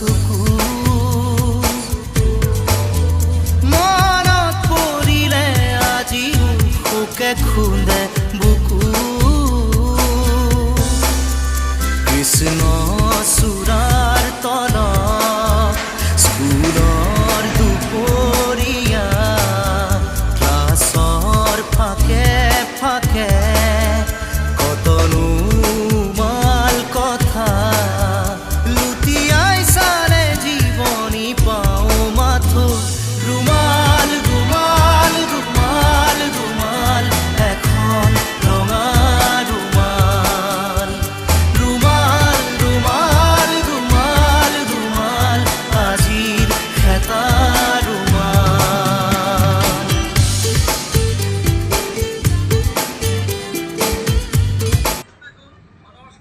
চকু মনত পৰিলে আজি শোকে খুন্দে বুকু কৃষ্ণ চূড়াৰ তলত স্কুলৰ দুপৰীয়া ক্লাছৰ ফাকে ফাকে কতনো মাল কথা লুটিয়াই চালে জীৱনী পাওঁ মাথো ৰুমাল ৰুমাল ৰুমাল ৰুমাল এখন ৰঙা ৰুমাল ৰুমাল ৰুমাল ৰুমাল ৰুমাল আজিৰ খেতা ৰুমাল মানুষ